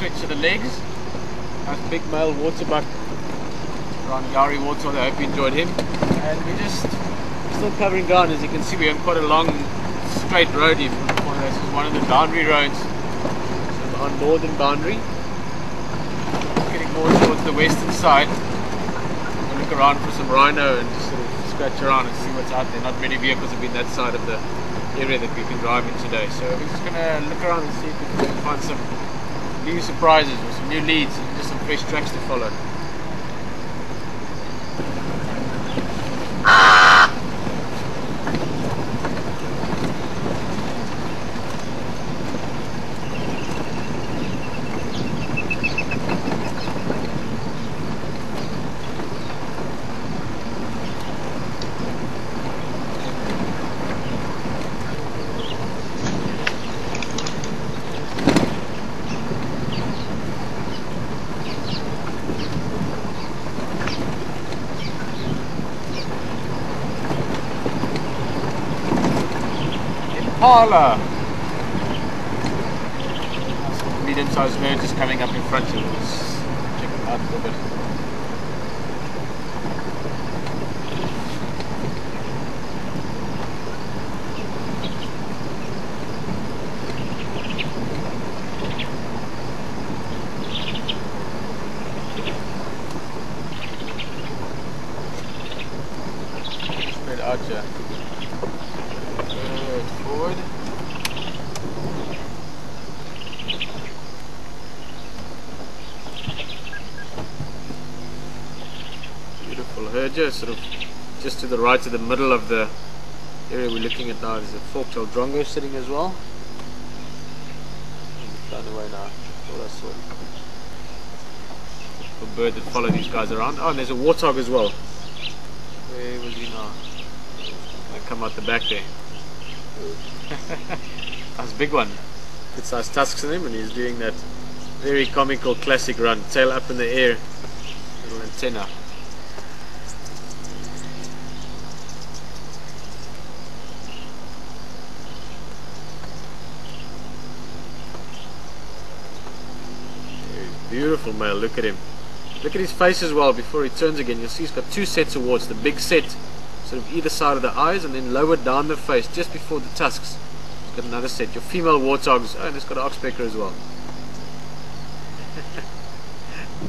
stretch of the legs. Nice big male waterbuck around Yari Waterford. I hope you enjoyed him. And we're just still covering ground. As you can see, we're on quite a long straight road here. This is one of the boundary roads, so on northern boundary. Getting more towards the western side. We'll look around for some rhino and just sort of scratch around and see what's out there. Not many vehicles have been that side of the area that we can drive in today, so we're just going to look around and see if we can find some new surprises or some new leads and just some fresh tracks to follow. Impala! Some medium-sized bird just coming up in front of us. Check it out a little bit. Spread out here. Forward. Beautiful herd, sort of just to the right of the middle of the area we're looking at now. There's a fork-tailed drongo sitting as well. Flying away now. All I saw. A bird that follow these guys around. Oh, and there's a warthog as well. Where was he now? Gonna come out the back there. That's a big one. Good sized tusks in him, and he's doing that very comical classic run, tail up in the air, little antenna. Beautiful male, look at him. Look at his face as well before he turns again. You'll see he's got two sets of warts, the big set sort of either side of the eyes, and then lower down the face just before the tusks. It's got another set. Your female warthogs, oh, and it's got an oxpecker as well.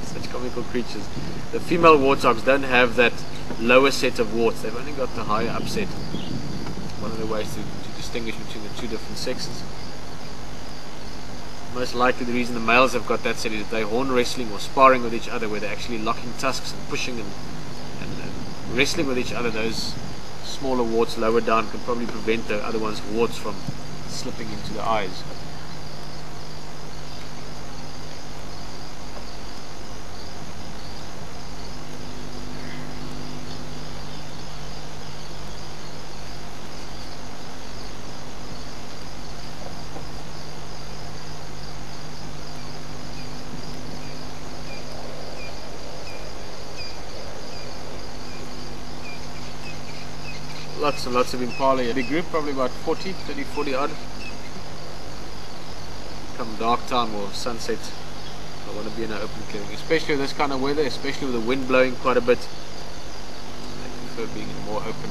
Such comical creatures. The female warthogs don't have that lower set of warts, they've only got the higher up set. One of the ways to distinguish between the two different sexes. Most likely the reason the males have got that set is that they're horn wrestling or sparring with each other, where they're actually locking tusks and pushing and wrestling with each other. Those smaller warts lower down can probably prevent the other one's warts from slipping into the eyes. Lots and lots of impala. A big group, probably about 30, 40 odd. Come dark time or sunset, I want to be in an open clearing, especially with this kind of weather, especially with the wind blowing quite a bit. I prefer being in a more open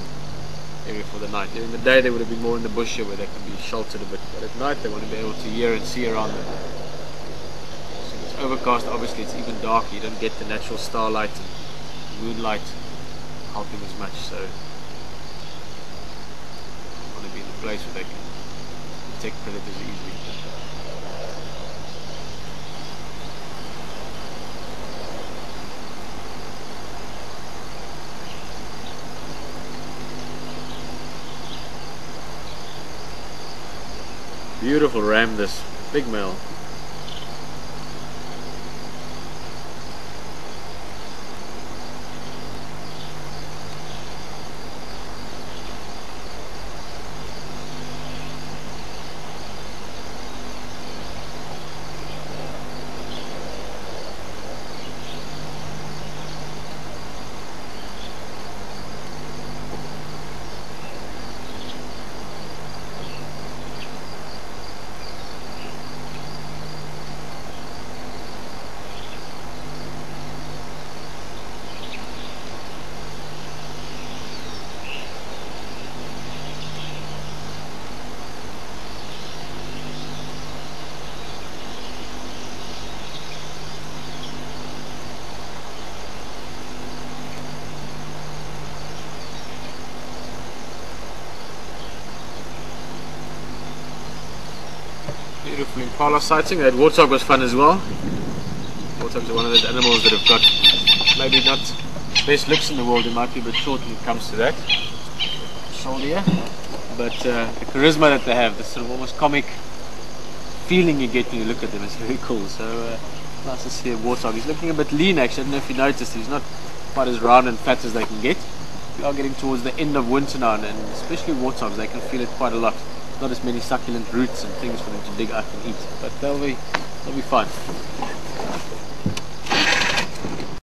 area for the night. During the day they would have been more in the bush here where they can be sheltered a bit, but at night they want to be able to hear and see around them. So if it's overcast, obviously it's even darker. You don't get the natural starlight and moonlight helping as much. So be in a place where they can detect predators easily. Beautiful ram, this big male. Impala sighting. That warthog was fun as well. Warthogs are one of those animals that have got maybe not the best looks in the world. It might be a bit short when it comes to that. Shoulder here. But the charisma that they have, the sort of almost comic feeling you get when you look at them is very cool. So nice to see a warthog. He's looking a bit lean actually. I don't know if you noticed. He's not quite as round and fat as they can get. We are getting towards the end of winter now, and especially warthogs, they can feel it quite a lot. Not as many succulent roots and things for them to dig up and eat, but they'll be fine.